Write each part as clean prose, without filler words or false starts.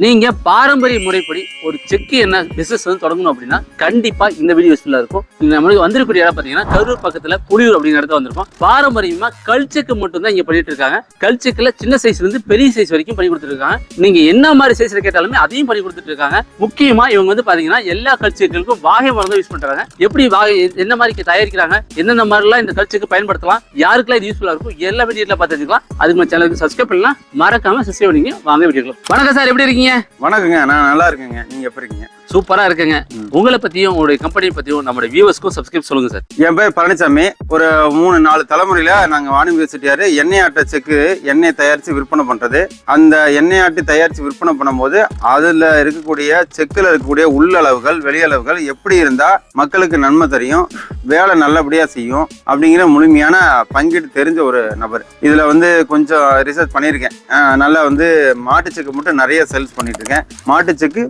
நீங்க பாரம்பரிய முறைப்படி ஒரு செக்கு என்ன பிசினஸ் வந்து தொடங்கணும் அப்படின்னா கண்டிப்பா இந்த வீடியோ யூஸ்ஃபுல்லா இருக்கும். நம்மளுக்கு வந்திருக்கூடிய இடம் பாத்தீங்கன்னா கரூர் பக்கத்துல புலியூர் அப்படிங்கிற இடத்துல வந்திருக்கோம். பாரம்பரியமா கல் செக்கு மட்டும் தான் இங்க பண்ணிட்டு இருக்காங்க. கல் செக்குல சின்ன சைஸ்ல இருந்து பெரிய சைஸ் வரைக்கும் பண்ணி கொடுத்துட்டு இருக்காங்க. நீங்க என்ன மாதிரி சைஸ்ல கேட்டாலுமே அதையும் பண்ணி கொடுத்துட்டு இருக்காங்க. முக்கியமா இவங்க வந்து பாத்தீங்கன்னா எல்லா கல் செக்குகளுக்கும் வாகை மரம் யூஸ் பண்றாங்க. எப்படி வாகை என்ன மாதிரி தயாரிக்கிறாங்க, என்னென்ன மாதிரிலாம் இந்த கல் செக்கு பயன்படுத்தலாம், யாருக்கெல்லாம் இது யூஸ்ஃபுல்லா இருக்கும், எல்லா வீடியோல பார்த்துக்கலாம். அதுக்கு நம்ம சேனலுக்கு சப்ஸ்கிரைப் பண்ணலாம், மறக்காம சப்ஸ்கிரைப் பண்ணீங்க. வாங்க வீடியோல. வணக்கம் சார், எப்படி இருக்கீங்க? வணக்கங்க, நான் நல்லா இருக்கேங்க. நீங்க எப்படி இருக்கீங்க? சூப்பரா இருக்குங்க. உங்களை பத்தியும் உங்களுடைய கம்பெனி பத்தியும் நம்மளுடைய வியூவர்ஸ்க்கும் சப்ஸ்கிரைப் சொல்லுங்க சார். என் பேர் பழனிசாமி. ஒரு 3-4 தலைமுறையில நாங்க வாணிப செட்டியாரு எண்ணெய் ஆட்டை செக்கு எண்ணெய் தயாரிச்சு விற்பனை பண்றது. அந்த எண்ணெய் ஆட்டி தயாரிச்சு விற்பனை பண்ணும்போது அதுல இருக்கக்கூடிய செக்குல இருக்கக்கூடிய உள்ளளவுகள் வெளியளவுகள் எப்படி இருந்தா மக்களுக்கு நன்மை தெரியும், வேலை நல்லபடியா செய்யும் அப்படிங்கிற முழுமையான பங்கீட்டு தெரிஞ்ச ஒரு நபர். இதுல வந்து கொஞ்சம் ரிசர்ச் பண்ணியிருக்கேன். நல்லா வந்து மாட்டு செக்கு மட்டும் நிறைய சேல்ஸ் பண்ணிட்டு இருக்கேன். மாட்டு செக்கு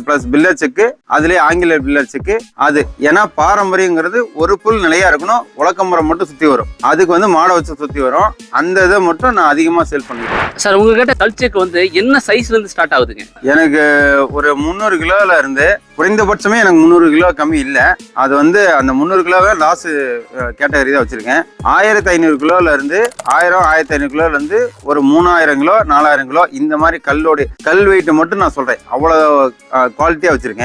பிளஸ் பில்லர் செக்கு, அதுலயே ஆங்கில பில்லர் செக்கு. அது ஏன்னா பாரம்பரியங்கிறது ஒரு புல் நிலையா இருக்கணும், உலக்கம்பரம் மட்டும் சுத்தி வரும். அதுக்கு வந்து மாடை வச்சு சுத்தி வரும். அந்த இதை மட்டும் நான் அதிகமா சேல் பண்ணிருக்கேன். சார், உங்ககிட்ட கல் செக்கு வந்து என்ன சைஸ்ல இருந்து ஸ்டார்ட் ஆகுதுங்க? எனக்கு ஒரு 300 கிலோல இருந்து குறைந்தபட்சமே எனக்கு 300 கிலோ கம்மி இல்லை. அது வந்து அந்த 300 கிலோவை லாஸ் கேட்டகரி தான் வச்சிருக்கேன். 1500 கிலோல இருந்து 1000-1500 கிலோல இருந்து ஒரு 3000 கிலோ 4000 கிலோ இந்த மாதிரி கல் வெயிட் மட்டும் நான் சொல்றேன். அவ்வளவு குவாலிட்டியா வச்சிருக்கேன்.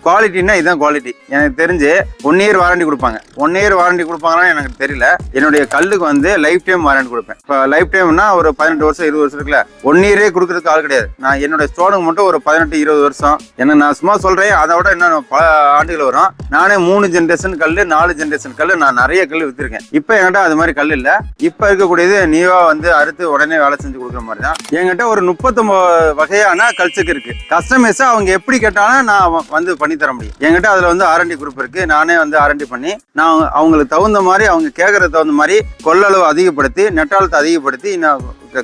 குவாலிட்டின்னா இதுதான் குவாலிட்டி. எனக்கு தெரிஞ்சு 1 இயர் வாரண்டி கொடுப்பாங்க. 1 இயர் வாரண்டி கொடுப்பாங்கன்னா எனக்கு தெரியல. என்னுடைய கல்லுக்கு வந்து லைஃப் டைம் வாரண்டி கொடுப்பேன். இப்போ லைஃப் டைம்னா ஒரு 18 வருஷம் 20 வருஷம் இருக்குல்ல, 1 இயரே கொடுக்கறதுக்கு ஆள் கிடையாது. நான் என்னுடைய ஸ்டோனுக்கு மட்டும் ஒரு 18-20 வருஷம். என்ன நான் சும்மா சொல்றேன், அதை விட இன்னும் பல ஆண்டுகள் வரும். நானே 3 ஜென்ரேஷன் கல் 4 ஜென்ரேஷன் கல் நான் நிறைய கல் வித்திருக்கேன். இப்போ என்கிட்ட அது மாதிரி கல் இல்லை. இப்போ இருக்கக்கூடியது நீவா வந்து அறுத்து உடனே வேலை செஞ்சு கொடுக்குற மாதிரி தான். என்கிட்ட ஒரு 39 வகையான கல் செக்கு இருக்கு. கஸ்டமைஸா அவங்க எப்படி கேட்டாலும் நான் வந்து பண்ணி தர முடியும். என்கிட்ட அதுல வந்து ஆர்என்டி குரூப் இருக்கு. நானே வந்து ஆர்என்டி பண்ணி நான் அவங்களுக்கு தகுந்த மாதிரி, அவங்க கேட்கறது தகுந்த மாதிரி கொள்ளளவு அதிகப்படுத்தி, நெட்டாளத்தை அதிகப்படுத்தி,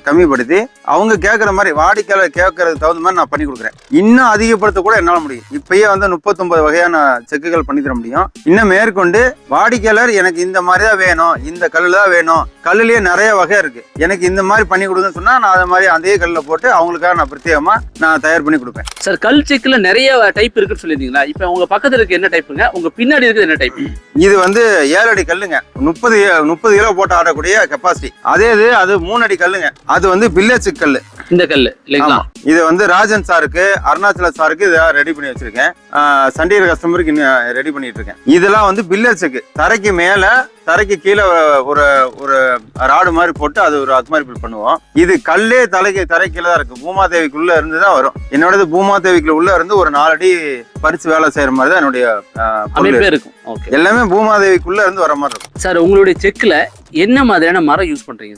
கம்மிப்படுத்தி, அவங்க கேட்கற மாதிரி வாடிக்கையாளர் கேட்கறது தகுந்த மாதிரி நான் பண்ணி கொடுக்குறேன். இன்னும் அதிகப்படுத்த கூட என்னால முடியும். இப்பயே வந்து 39 வகையான செக்குகள் பண்ணி தர முடியும். இன்னும் மேற்கொண்டு வாடிக்கையாளர் எனக்கு இந்த மாதிரி தான் வேணும், இந்த கல்லுல தான் வேணும், கல்லுலயே நிறைய வகை இருக்கு, எனக்கு இந்த மாதிரி பண்ணி கொடுங்கன்னு சொன்னா நான் அதை மாதிரி அதே கல்லுல போட்டு அவங்களுக்காக நான் பிரத்யேகமா நான் தயார் பண்ணி கொடுப்பேன். சார், கல் செக்குல நிறைய டைப் இருக்குன்னு சொல்லியிருந்தீங்களா? இப்போ உங்க பக்கத்துல இருக்கு என்ன டைப்புங்க? உங்க பின்னாடி இருக்குது என்ன டைப்? இது வந்து 7 அடி கல்லுங்க. 30 கிலோ போட்டு ஆடக்கூடிய கெப்பாசிட்டி. அது 3 அடி கல்லுங்க. அது வந்து பில்லர் செக் கல்லு. இந்த கல்லு இல்லைங்களா? இது வந்து ராஜன் சாருக்கு, அருணாச்சல சாருக்கு இதை ரெடி பண்ணி வச்சிருக்கேன். சண்டீர் கஸ்டமருக்கு ரெடி பண்ணிட்டு இருக்கேன். இதெல்லாம் வந்து பில்லர் செக்கு. தரைக்கு மேல தரைக்கு கீழே ஒரு ராடு மாதிரி போட்டு அது ஒரு அக்மாரி பண்ணுவோம். இது கல்லே தரைக்கு கீழே தான் இருக்கு. பூமாதேவிக்குள்ள இருந்து தான் வரும். என்னோடது பூமாதேவிக்குள்ள உள்ள இருந்து ஒரு 4 அடி பறிச்சு வேலை செய்யற மாதிரி தான் என்னுடைய அமைப்பே இருக்கும். எல்லாமே பூமாதேவிக்குள்ள இருந்து வர மாதிரி இருக்கும். சார், உங்களுடைய செக்ல என்ன மாதிரியான மரம் யூஸ் பண்றீங்க?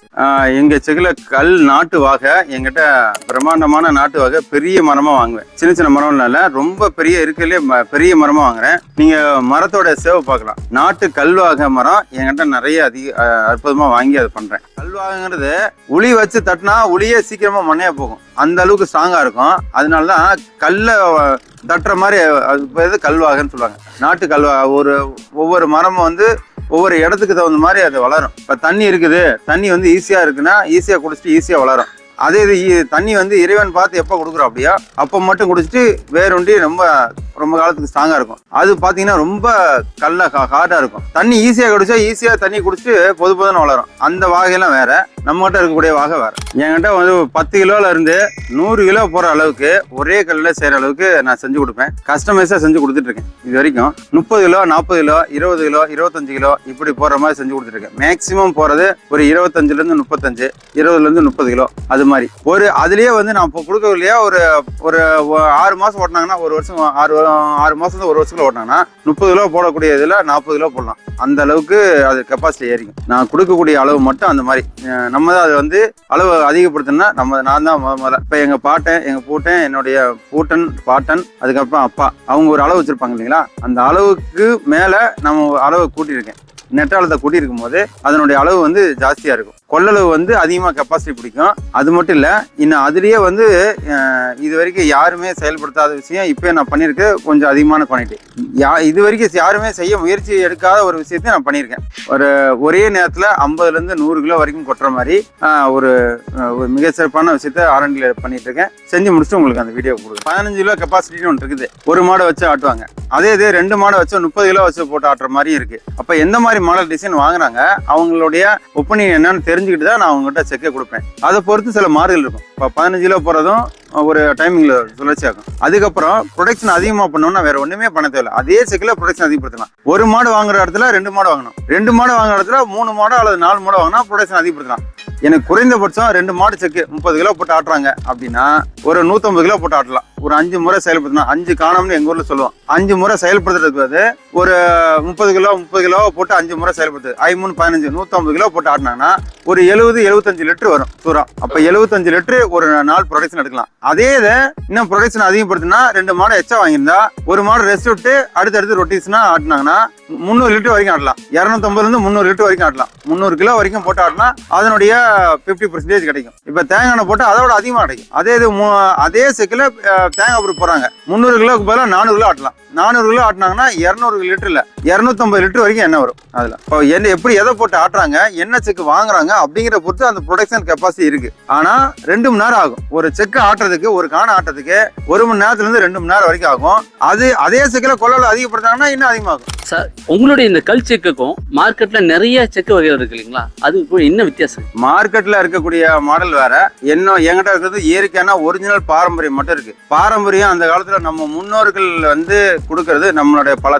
எங்க செக்குல கல் நாட்டு வாகை. எங்கிட்ட பிரம்மாண்டமான நாட்டு வாகை பெரிய மரமா வாங்குவேன். சின்ன சின்ன மரம் இல்ல, ரொம்ப பெரிய இருக்கலே பெரிய மரமா வாங்குறேன். நீங்க மரத்தோட சேவை பார்க்கலாம். நாட்டு கல்வாகை மரம் என்கிட்ட நிறைய அற்புதமா வாங்கி அதை பண்றேன். கல்வாகங்கிறது உளி வச்சு தட்டினா உளியே சீக்கிரமா மண்ணையா போகும். அந்த அளவுக்கு ஸ்ட்ராங்கா இருக்கும். அதனாலதான் கல்ல தட்டுற மாதிரி அது கல்வாகன்னு சொல்லுவாங்க. நாட்டு கல்வாக. ஒவ்வொரு மரமும் வந்து ஒவ்வொரு இடத்துக்கு தகுந்த மாதிரி அது வளரும். இப்ப தண்ணி இருக்குது, தண்ணி வந்து ஈஸியா இருக்குன்னா ஈஸியா குடிச்சிட்டு ஈஸியா வளரும். அதே இது தண்ணி வந்து இறைவன் பார்த்து எப்ப கொடுக்குறோம் அப்படியா அப்ப மட்டும் குடிச்சிட்டு வேறுண்டி ரொம்ப காலத்துக்கு ஸ்ட்ராங்கா இருக்கும். அது பாத்தீங்கன்னா ரொம்ப கல்ல ஹார்டா இருக்கும். தண்ணி ஈஸியா குடிச்சா ஈஸியா தண்ணி குடிச்சிட்டு பொதுன்னு வளரும். அந்த வாகையெல்லாம் வேற, நம்ம கிட்ட இருக்கக்கூடிய வாகை வேற. என்கிட்ட வந்து 10 கிலோல இருந்து 100 கிலோ போற அளவுக்கு ஒரே கல்ல செய்யற அளவுக்கு நான் செஞ்சு கொடுப்பேன். கஸ்டமைஸா செஞ்சு கொடுத்துட்டு இருக்கேன். இது வரைக்கும் 30 கிலோ 40 கிலோ 20 கிலோ 25 கிலோ இப்படி போற மாதிரி செஞ்சு கொடுத்துட்டு இருக்கேன். மேக்சிமம் போறது ஒரு 25 இருந்து 35, 20 இருந்து 30 கிலோ அது மாதிரி. அதுலயே வந்து நான் கொடுக்கலையா ஒரு 6 மாசம் ஓட்டினாங்கன்னா, ஒரு வருஷம் 6 மாசம் 1 வருஷத்துல ஓட்டினாங்கன்னா 30 கிலோ போடக்கூடிய இதுல 40 கிலோ போடலாம். அந்த அளவுக்கு அது கெப்பாசிட்டி ஏறிக்கும். நான் கொடுக்கக்கூடிய அளவு மட்டும் அந்த மாதிரி. நம்ம தான் அது வந்து அளவு அதிகப்படுத்தணும்னா நான் தான் முதல்ல. இப்ப எங்க பாட்டன், எங்க பூட்டன், என்னுடைய பாட்டன், அதுக்கப்புறம் அப்பா, அவங்க ஒரு அளவு வச்சிருப்பாங்க இல்லைங்களா? அந்த அளவுக்கு மேல நம்ம அளவை கூட்டியிருக்கேன். நெட்டாளத்தை கூட்டி இருக்கும் போது அதனுடைய அளவு வந்து ஜாஸ்தியா இருக்கும். கொள்ளளவு வந்து அதிகமாக கெப்பாசிட்டி பிடிக்கும். அது மட்டும் இல்லை, இன்னும் அதுலேயே வந்து இது வரைக்கும் யாருமே செயல்படுத்தாத விஷயம் இப்போ நான் பண்ணியிருக்கேன். கொஞ்சம் அதிகமான குவான்டிட்டி இது வரைக்கும் யாருமே செய்ய முயற்சி எடுக்காத ஒரு விஷயத்தையும் நான் பண்ணியிருக்கேன். ஒரே நேரத்தில் 50லேருந்து 100 கிலோ வரைக்கும் கொட்டுற மாதிரி ஒரு மிக சிறப்பான விஷயத்த R&D பண்ணிட்டு இருக்கேன். செஞ்சு முடிச்சுட்டு உங்களுக்கு அந்த வீடியோ கொடுக்குறேன். 15 கிலோ கெப்பாசிட்டின்னு ஒன்று இருக்குது. ஒரு மாடை வச்சு ஆட்டுவாங்க. அதே இது 2 மாடை வச்சு 30 கிலோ வச்சு போட்டு ஆட்டுற மாதிரியும் இருக்கு. அப்போ எந்த மாதிரி மாடல் டிசைன் வாங்குறாங்க, அவங்களுடைய ஒப்பீனியன் என்னன்னு தெரிஞ்சுக்கிட்டு தான் நான் அவங்ககிட்ட செக்கை கொடுப்பேன். அதை பொறுத்து சில மாறுதல் இருக்கும். இப்போ 15 கிலோ போகிறதும் ஒரு டைமிங்ல சுழற்சி ஆகும். அதுக்கப்புறம் ப்ரொடக்ஷன் அதிகமாக பண்ணோம்னா வேற ஒண்ணுமே பண்ண தேவையில்லை. அதே செக்கில் ப்ரொடக்ஷன் அதிகப்படுத்தலாம். ஒரு மாடு வாங்குற இடத்துல 2 மாடு வாங்கணும். 2 மாடு வாங்குற இடத்துல 3 மாடு அல்லது 4 மாடு வாங்கினா ப்ரொடக்ஷன் அதிகப்படுத்தலாம். எனக்கு குறைந்தபட்சம் 2 மாடு செக்கு 30 கிலோ போட்டு ஆட்டுறாங்க அப்படின்னா ஒரு 150 கிலோ போட்டு ஆட்டலாம். ஒரு 5 முறை செயல்படுத்தணும். 5 காணம்னு எங்க ஊர்ல சொல்லுவோம். 5 முறை செயல்படுத்துறதுக்கு வந்து ஒரு 30 கிலோ போட்டு 5 முறை செயல்படுத்துது. 5 3 15 150 கிலோ போட்டு ஆட்டினாங்கன்னா ஒரு 70-75 லிட்டர் வரும் சூறா. அப்ப 75 லிட்டர் ஒரு நாள் ப்ரொடக்ஷன் எடுக்கலாம். அதே இதை இன்னும் ப்ரொடக்ஷன் அதிகப்படுத்தினா 2 மாடு எச்சா வாங்கியிருந்தா ஒரு மாடு ரெஸ்ட் விட்டு அடுத்தடுத்து ரொட்டேஷனா ஆட்டினாங்கன்னா 300 லிட்டர் வரைக்கும் ஆட்டலாம். 250 300 லிட்டர் வரைக்கும் ஆட்டலாம். 300 கிலோ வரைக்கும் போட்டு ஆட்டினா அதனுடைய 50% கிடைக்கும். இப்ப தேங்காய் எண்ணெய் போட்டு அதோட அதிகமா கிடைக்கும். அதே செக்கில் தேங்காய் பொருள் போறாங்க. 300 கிலோக்கு பதிலாக 400 கிலோ ஆட்டலாம். 400 கிலோ ஆட்டினாங்கன்னா 200 லிட்டர் இல்ல 250 லிட்டர் வரைக்கும் எண்ணெய் வரும். அதுல இப்போ எப்படி எதை போட்டு ஆட்டுறாங்க, என்ன செக்கு வாங்குறாங்க அப்படிங்கிற பொறுத்து அந்த ப்ரொடக்ஷன் கெப்பாசிட்டி இருக்கு. ஆனா 2 மணி நேரம் ஆகும். ஒரு செக்கு ஆட்டுறதுக்கு, ஒரு காணை ஆட்டுறதுக்கு 1 மணி நேரத்துல இருந்து 2 மணி நேரம் வரைக்கும் ஆகும். அதே செக்கில் கொள்ளளவு அதிகப்படுத்தாங்கன்னா இன்னும் அதிகமாகும். சார், உங்களுடைய இந்த கல் செக்குக்கும் மார்க்கெட்ல நிறைய செக்கு வகைகள் இருக்கு இல்லைங்களா, அதுக்கு என்ன வித்தியாசம்? மார்க்கெட்ல இருக்கக்கூடிய மாடல் வேற, என்கிட்ட இருக்கிறது இயற்கையான ஒரிஜினல் பாரம்பரியம் மட்டும் இருக்கு. பாரம்பரியம் அந்த காலத்துல நம்ம முன்னோர்கள் வந்து கொடுக்கறது, நம்மளுடைய பல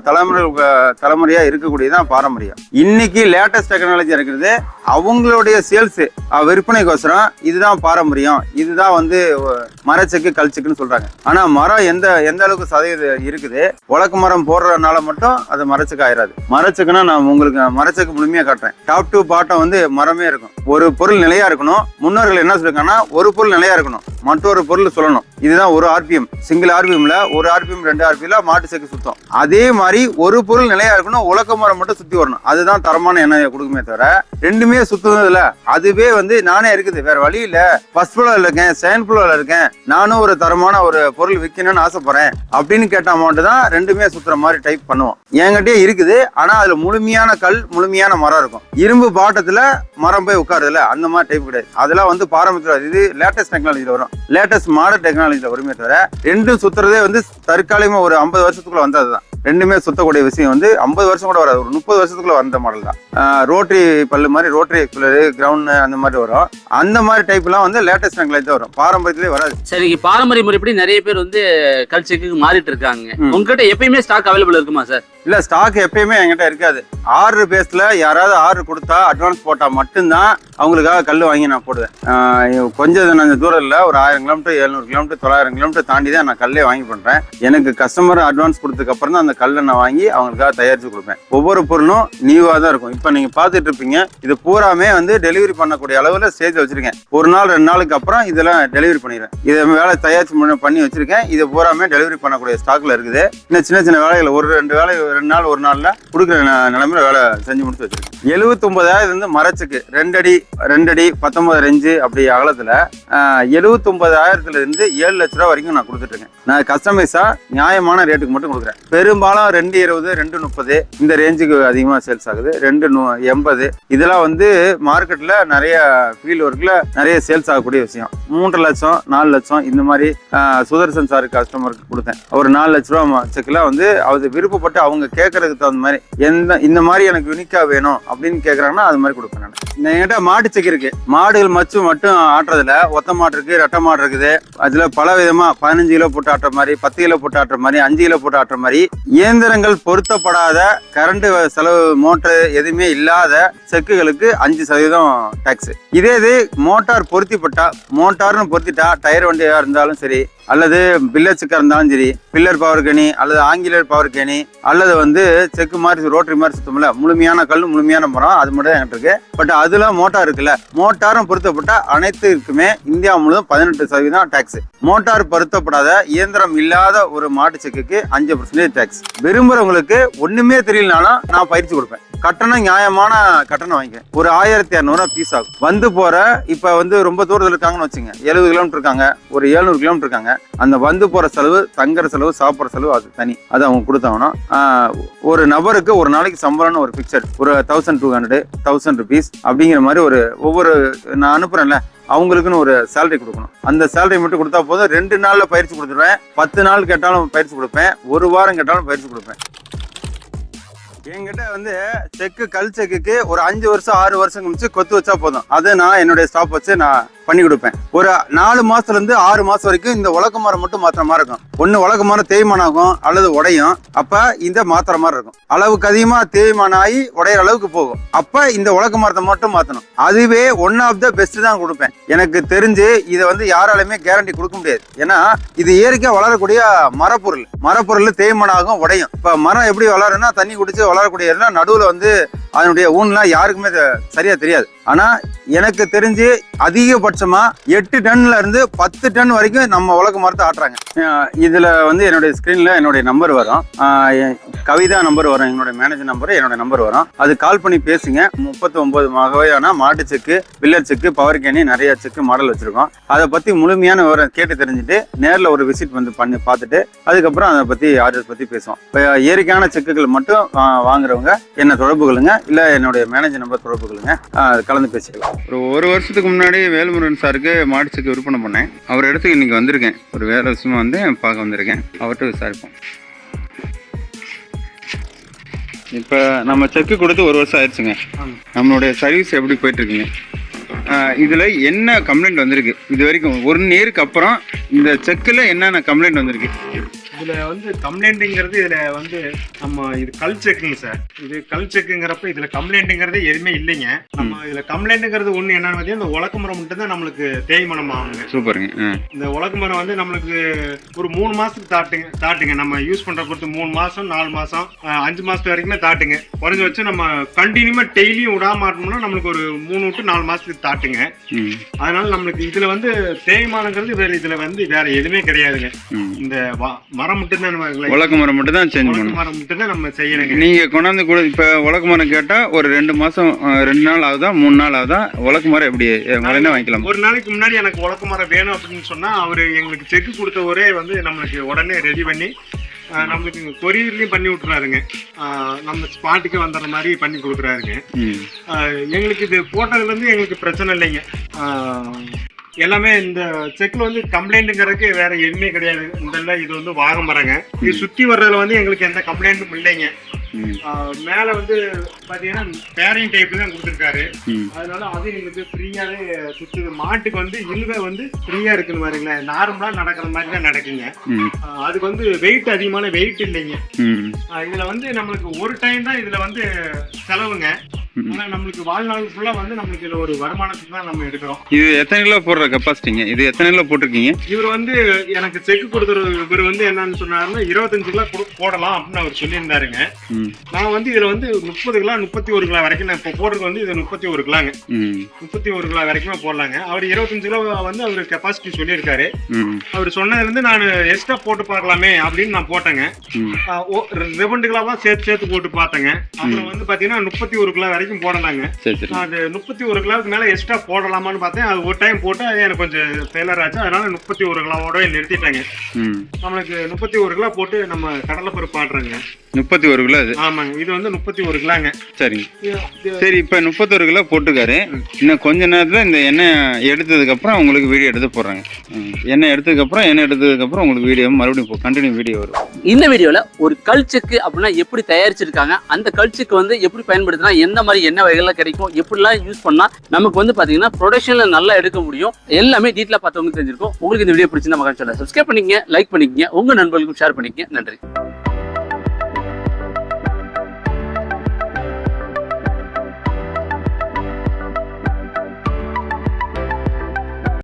தலைமுறையா இருக்கக்கூடியதான் பாரம்பரியம். இன்னைக்கு லேட்டஸ்ட் டெக்னாலஜி இருக்கிறது அவங்களுடைய சேல்ஸ் விற்பனைக்கோசரம் இதுதான் பாரம்பரியம், இதுதான் வந்து மரச்செக்கு கல்ச்செக்குன்னு சொல்றாங்க. ஆனா மரம் எந்த அளவுக்கு சதவீதம் இருக்குது, உலக்கு மரம் போடுறதுனால மட்டும் அது மரச்செக்கு ஆயிராது. மரச்செக்குன்னா நான் உங்களுக்கு மரச்செக்கு முழுமையா காட்டுறேன். டாப் டு பாட்டம் வந்து மரமே இருக்கும். ஒரு பொருள் நிலையா இருக்கணும். முன்னோர்கள் என்ன சொல்லிருக்காங்கன்னா ஒரு பொருள் நிலையா இருக்கணும், மற்றொரு பொருள் சொல்லணும். இதுதான் ஒரு ஆர்பிஎம். சிங்கிள் ஆர்பிஎம்ல ஒரு ஆர்பிஎம் 2 ஆர்பிஎம்ல மாட்டு செக்கு சுத்தம். அதே மாதிரி ஒரு பொருள் நிலையா இருக்கணும், உலக்க மரம் மட்டும் சுத்தி வரணும். அதுதான் தரமான எண்ணெயை கொடுக்குமே தவிர ரெண்டுமே சுத்துனதுல அதுவே வந்து நானே இருக்குது, வேற வழி இல்ல, ஃபர்ஸ்ட் ஃப்ளோர்ல இருக்கேன், செகண்ட் ஃப்ளோர்ல இருக்கேன், நானும் ஒரு தரமான ஒரு பொருள் விற்கணும்னு ஆசைப்படுறேன் அப்படின்னு கேட்டா மட்டும் தான் ரெண்டுமே சுத்துற மாதிரி டைப் பண்ணுவோம். என்கிட்டயே இருக்குது. ஆனா அதுல முழுமையான கல், முழுமையான மரம் இருக்கும். இரும்பு பாட்டத்துல மரம் போய் உட்காருதுல, அந்த மாதிரி டைப் கிடையாது. அதெல்லாம் வந்து பாரம்பரியத்துல, இது லேட்டஸ்ட் டெக்னாலஜில வரும், லேட்டஸ்ட் மாடர்ன் டெக்னாலஜில வருமே தவிர ரெண்டும் சுத்துறதே வந்து தற்காலிகமா ஒரு 50 வருஷத்துக்குள்ள வந்ததுதான். ரெண்டுமே சுத்தக்கூடிய விஷயம் வந்து 50 வருஷம் கூட வராது, ஒரு 30 வருஷத்துக்குள்ள வந்த மாடல் தான். ரோட்டரி பல்லு மாதிரி, ரோட்டரி கிரவுண்ட் அந்த மாதிரி வரும். அந்த மாதிரி டைப் எல்லாம் வந்து லேட்டஸ்ட் டெக்னாலஜி தான் வரும், பாரம்பரியத்திலே வராது. சரி, பாரம்பரிய முறைப்படி நிறைய பேர் வந்து கல் செக்குக்கு மாறிட்டு இருக்காங்க. உங்ககிட்ட எப்பயுமே ஸ்டாக் அவைலபிள் இருக்குமா சார்? இல்ல, ஸ்டாக் எப்பயுமே என்கிட்ட இருக்காது. ஆர்டர் பேஸ்ல யாராவது ஆர்டர் கொடுத்தா அட்வான்ஸ் போட்டா மட்டும்தான் அவங்களுக்காக கல் வாங்கி நான் போடுவேன். கொஞ்சம் தூரம் இல்லை, ஒரு 1000 கிலோமீட்டர் 700 கிலோமீட்டர் 900 கிலோமீட்டர் தாண்டி தான் நான் கல்லே வாங்கி பண்றேன். எனக்கு கஸ்டமர் அட்வான்ஸ் கொடுத்ததுக்கு அப்புறம் தான் அந்த கல்லை நான் வாங்கி அவங்களுக்காக தயாரிச்சு கொடுப்பேன். ஒவ்வொரு பொருளும் நியூவா தான் இருக்கும். இப்ப நீங்க பாத்துட்டு இருப்பீங்க, இது பூராமே வந்து டெலிவரி பண்ணக்கூடிய அளவுல ஸ்டேஜ் வச்சிருக்கேன். ஒரு நாள் 2 நாளுக்கு அப்புறம் இதெல்லாம் டெலிவரி பண்ணிடுறேன். இதை வேலை தயாரிச்சு பண்ணி வச்சிருக்கேன். இது பூராமே டெலிவரி பண்ணக்கூடிய ஸ்டாக்ல இருக்குது. இன்னும் சின்ன வேலைகள் ஒரு 2 வேலை 2 நாள் 1 நாள்ல கொடுக்குற நிலைமையில வேலை செஞ்சு முடிச்சு வச்சிருக்கேன். 79,000 இருந்து மரச்சுக்கு 2 அடி 19 இன்ச்சு அப்படி அகலத்துல 79,000 இருந்து 7 லட்ச ரூபா வரைக்கும் நான் கொடுத்துட்டு இருக்கேன். நான் கஸ்டமைஸா நியாயமான ரேட்டுக்கு மட்டும் கொடுக்குறேன். பெரும்பாலும் 220 230 இந்த ரேஞ்சுக்கு அதிகமா சேல்ஸ் ஆகுது. 280 இதெல்லாம் வந்து மார்க்கெட்ல நிறைய ஃபீல்ட் ஒர்க்ல நிறைய சேல்ஸ் ஆகக்கூடிய விஷயம். 3 லட்சம் 4 லட்சம் இந்த மாதிரி சுதர்சன் சார் கஸ்டமருக்கு கொடுத்தேன். ஒரு 4 லட்ச ரூபா செக்லாம் வந்து அவர் விருப்பப்பட்டு அவங்க கேட்கறதுக்கு தகுந்த மாதிரி இந்த மாதிரி எனக்கு யூனிக்கா வேணும் அப்படின்னு கேட்கறாங்கன்னா அது மாதிரி கொடுப்பேன். நான் என்கிட்ட மாட்டு செக் இருக்கு. மாடுகள் மட்டும் ஆட்டுறதுல ஒத்த மாடு இருக்கு, ரெட்டை மாடு இருக்குது. அதுல பல விதமா 15 கிலோ போட்டு ஆட்டுற மாதிரி, 10 கிலோ போட்டு ஆட்டுற மாதிரி, 5 கிலோ போட்டு ஆட்டுற மாதிரி இயந்திரங்கள் பொருத்தப்படாத கரண்ட் செலவு மோட்டர் எதுவுமே இல்லாத செக்குகளுக்கு 5% டாக்ஸ். இதே இது மோட்டார் மோட்டார்னு பொருத்திட்டா டயர் வண்டியா இருந்தாலும் சரி, அல்லது பில்லர் செக்கா இருந்தாலும் சரி, பில்லர் பவர் கேணி அல்லது ஆங்கிலர் பவர் கேணி அல்லது வந்து செக்கு மாதிரி ரோட்டரி மாதிரி சுத்தமில்ல, முழுமையான கல் முழுமையான மரம் அது மட்டும் தான் என்கிட்ட இருக்கு. பட் அதுல மோட்டார் இருக்குல்ல, மோட்டாரும் பொருத்தப்பட்ட அனைத்துக்குமே இந்தியா முழுவதும் 18% டாக்ஸ். மோட்டார் பொருத்தப்படாத இயந்திரம் இல்லாத ஒரு மாட்டு செக்குக்கு 5% டாக்ஸ். விரும்புறவங்களுக்கு ஒண்ணுமே தெரியலனாலும் நான் பயிற்சி கொடுப்பேன். கட்டணம் நியாயமான கட்டணம் வாங்கிக்கிறேன். ஒரு 1200 பீஸ் ஆகும். வந்து போற இப்ப வந்து ரொம்ப தூரத்தில் இருக்காங்கன்னு வச்சுங்க, 70 கிலோமீட்டர் இருக்காங்க, ஒரு 700 கிலோமீட்டர் இருக்காங்க, அந்த வந்து போற செலவு, தங்குற செலவு, சாப்பிட்ற செலவு அது தனி, அதை அவங்க கொடுத்தாங்கன்னா ஒரு நபருக்கு ஒரு நாளைக்கு சம்பளம்னு ஒரு பிக்சர் ஒரு 1200 1000 ருபீஸ் அப்படிங்கிற மாதிரி ஒரு ஒவ்வொரு நான் அனுப்புறேன்ல அவங்களுக்குன்னு ஒரு சேலரி கொடுக்கணும். அந்த சேலரி மட்டும் கொடுத்தா போதும். 2 நாள்ல பயிற்சி கொடுத்துருவேன். 10 நாள் கேட்டாலும் பயிற்சி கொடுப்பேன். 1 வாரம் கேட்டாலும் பயிற்சி கொடுப்பேன். என்கிட்ட வந்து செக்கு கல் செக்குக்கு ஒரு 5 வருஷம் 6 வருஷம் கழிச்சு கொத்து வச்சா போதும். அதை நான் என்னுடைய ஸ்டாப் வச்சு நான் பண்ணி கொடுப்பேன். ஒரு 4 மாசத்துல இருந்து 6 மாசம் வரைக்கும் இந்த உலக்க மரம் மட்டும் மாத்திர மாதிரி இருக்கும். ஒண்ணு உலக்க மரம் தேய்மானம் ஆகும் அல்லது உடையும். அப்ப இந்த மாத்திர மாதிரி இருக்கும். அளவுக்கு அதிகமா தேய்மானம் ஆகி உடையிற அளவுக்கு போகும். அப்ப இந்த உலக்க மரத்தை மட்டும் மாத்தணும். அதுவே ஒன் ஆஃப் த பெஸ்ட் தான் கொடுப்பேன். எனக்கு தெரிஞ்சு இதை வந்து யாராலுமே கேரண்டி கொடுக்க முடியாது. ஏன்னா இது இயற்கையா வளரக்கூடிய மரப்பொருள் தேய்மானம் ஆகும், உடையும். இப்ப மரம் எப்படி வளருன்னா தண்ணி குடிச்சு வளரக்கூடிய நடுவுல வந்து அதனுடைய ஊன்லாம் யாருக்குமே சரியா தெரியாது. ஆனா எனக்கு தெரிஞ்சு அதிகபட்சமா 8 டன்ல இருந்து 10 டன் வரைக்கும் நம்ம உலக மரத்தை ஆட்டுறாங்க. இதுல வந்து என்னுடைய ஸ்கிரீன்ல என்னுடைய நம்பர் வரும், கவிதா நம்பர் வரும், என்னோட மேனேஜர் நம்பர், என்னோட நம்பர் வரும். அது கால் பண்ணி பேசுங்க. 39 வகையான மாட்டு செக்கு, பில்லர் செக்கு, பவர் கேனி, நிறைய செக்கு மாடல் வச்சிருக்கோம். அதை பத்தி முழுமையான விவரம் கேட்டு தெரிஞ்சுட்டு நேரில் ஒரு விசிட் வந்து பண்ணி பார்த்துட்டு அதுக்கப்புறம் அதை பத்தி ஆர்டர் பத்தி பேசுவோம். இப்போ இயற்கையான செக்குகள் மட்டும் வாங்குறவங்க என்ன தொடர்பு கொள்ளுங்க, இல்ல என்னுடைய மேனேஜர் நம்பர் தொடர்பு கொள்ளுங்க, கலந்து பேசிக்கலாம். ஒரு வருஷத்துக்கு முன்னாடி வேல்முருகன் சாருக்கு மாட்டு செக்கு விற்பனை பண்ணேன். அவர் இடத்துக்கு இன்னைக்கு வந்திருக்கேன். ஒரு வேற விஷயமா வந்து பார்க்க வந்திருக்கேன். அவர்கிட்ட விசாரிப்போம். இப்போ நம்ம செக்கு கொடுத்து 1 வருஷம் ஆயிடுச்சுங்க. நம்மளுடைய சர்வீஸ் எப்படி போயிட்டு இருக்குங்க? இதுல என்ன கம்ப்ளைண்ட் வந்திருக்கு இது வரைக்கும்? 1 இயருக்கு அப்புறம் இந்த செக்குல என்னென்ன கம்ப்ளைண்ட் வந்திருக்கு? இதுல வந்து கம்ப்ளைண்ட்டுங்கிறது இதுல வந்து நம்ம இது கல் செக்குங்க சார். இது கல் செக்குங்கிறப்ப இதுல கம்ப்ளைண்ட்டுங்கிறது எதுவுமே இல்லைங்க. நம்ம இதுல கம்ப்ளைண்ட்டுங்கிறது ஒண்ணு என்னன்னு பார்த்தீங்கன்னா இந்த உலக்க மரம் மட்டும் தான் நம்மளுக்கு தேய்மானம் ஆகுங்க. சூப்பருங்க. இந்த உலக்க மரம் வந்து நம்மளுக்கு ஒரு 3 மாசத்துக்கு தாட்டுங்க. நம்ம யூஸ் பண்ற பொறுத்து 3 மாசம் 4 மாசம் 5 மாசத்து வரைக்குமே தாட்டுங்க. குறைஞ்ச வச்சு நம்ம கண்டினியூமா டெய்லியும் விடாம மாட்டோம்னா நம்மளுக்கு ஒரு 3 to 4 மாசத்துக்கு தாட்டுங்க. அதனால நம்மளுக்கு இதுல வந்து தேய்மானங்கிறது வேற இதுல வந்து வேற எதுவுமே கிடையாதுங்க. இந்த மரம் மட்டும் தான் உலக்க மரம் மட்டும் தான் சேஞ்ச் பண்ணணும். மரம் மட்டும் தான் நம்ம செய்யறோங்க. நீங்க கொண்டாந்து கூட இப்ப உலக்க மரம் கேட்டா ஒரு 2 மாசம் 2 நாள் ஆகுதா 3 நாள் ஆகுதா? உலக்க மரம் எப்படி உடனே வாங்கிக்கலாம்? ஒரு நாளைக்கு முன்னாடி எனக்கு உலக்க மரம் வேணும் அப்படின்னு சொன்னா அவரு எங்களுக்கு செக்கு கொடுத்த ஒரே வந்து நம்மளுக்கு உடனே ரெடி பண்ணி நம்மளுக்கு கொரியர்லயும் பண்ணி விட்டுறாருங்க. நம்ம ஸ்பாட்டுக்கு வந்துடுற மாதிரி பண்ணி கொடுக்குறாருங்க. எங்களுக்கு இது போட்டதுல இருந்து எங்களுக்கு பிரச்சனை இல்லைங்க. எல்லாமே இந்த செக்ல வந்து கம்ப்ளைண்ட்டுங்கிறதுக்கு வேற எதுவுமே கிடையாது. இந்த இது வந்து வாக மரங்க. இது சுத்தி வர்றதுல வந்து எங்களுக்கு எந்த கம்ப்ளைண்ட்டும் இல்லைங்க. மேல வந்து பாத்தீங்கன்னா பேரிங் டைப் தான் கொடுத்துருக்காரு. அதனால அது எங்களுக்கு ஃப்ரீயாவே சுத்துது. மாட்டுக்கு வந்து இழுவை வந்து ஃப்ரீயா இருக்குன்னு பாருங்களேன். நார்மலா நடக்கிற மாதிரி தான் நடக்குங்க. அதுக்கு வந்து வெயிட் அதிகமான வெயிட் இல்லைங்க. இதுல வந்து நம்மளுக்கு ஒரு டைம் தான் இதுல வந்து செலவுங்க. ஆனா நம்மளுக்கு வாழ்நாள் ஃபுல்லா வந்து நம்மளுக்கு இதுல ஒரு வருமானத்துக்கு தான் நம்ம எடுக்கிறோம். இது எத்தனை கிலோ போடுற கெப்பாசிட்டிங்க? இது எத்தனை கிலோ போட்டிருக்கீங்க? இவர் வந்து எனக்கு செக்கு கொடுத்துரு. இவர் வந்து என்னன்னு சொன்னாருன்னா 25 கிலோ போடலாம் அப்படின்னு அவர் சொல்லியிருந்தாருங்க. நான் வந்து இதுல வந்து 30 கிலோ 31 கிலோ வரைக்கும் நான் இப்போ போடுறது வந்து இது 31 கிலோங்க. 31 கிலோ வரைக்கும் போடலாங்க. அவர் 25 கிலோ வந்து அவர் கெப்பாசிட்டி சொல்லியிருக்காரு. அவர் சொன்னதுல இருந்து நான் எக்ஸ்ட்ரா போட்டு பார்க்கலாமே அப்படின்னு நான் போட்டேங்க. 2 கிலோவா சேர்த்து போட்டு பார்த்தேங்க. அப்புறம் வந்து பாத்தீங்கன்னா 31 கிலோ வரைக்கும் போடலாங்க. அது 31 கிலோவுக்கு மேல எக்ஸ்ட்ரா போடலாமான்னு பார்த்தேன். அது ஒரு டைம் போட்டு எனக்கு கொஞ்சம் ஃபெயிலர் ஆச்சு. அதனால 31 கிலோவோட நிறுத்திட்டாங்க. நம்மளுக்கு 31 கிலோ போட்டு நம்ம கடலை பருப்பு ஆடுறோங்க. 31 கிலோ? ஆமாங்க. இது வந்து 31 கிலோங்க. சரிங்க. சரி, இப்ப 31 கிலோ போட்டுக்காரு. இன்னும் கொஞ்ச நேரத்துல இந்த எண்ணெய் எடுத்ததுக்கு அப்புறம் உங்களுக்கு வீடியோ எடுத்து போடுறாங்க. எண்ணெய் எடுத்ததுக்கு அப்புறம் உங்களுக்கு வீடியோ மறுபடியும் கண்டினியூ வீடியோ வரும். இந்த வீடியோல ஒரு கல் செக்கு அப்படின்னா எப்படி தயாரிச்சிருக்காங்க, அந்த கல் செக்கு வந்து எப்படி பயன்படுத்தினா எந்த மாதிரி என்ன வகைகள்லாம் கிடைக்கும், எப்படிலாம் யூஸ் பண்ணா நமக்கு வந்து பாத்தீங்கன்னா ப்ரொடக்ஷன்ல நல்லா எடுக்க முடியும், எல்லாமே டீட்டெயிலா பார்த்தவங்களுக்கு தெரிஞ்சிருக்கும். உங்களுக்கு இந்த வீடியோ பிடிச்சிருந்தா மகன் சொல்ல சப்ஸ்கிரைப் பண்ணிக்கங்க, லைக் பண்ணிக்கங்க, உங்க நண்பர்களுக்கும் ஷேர் பண்ணிக்கங்க. நன்றி.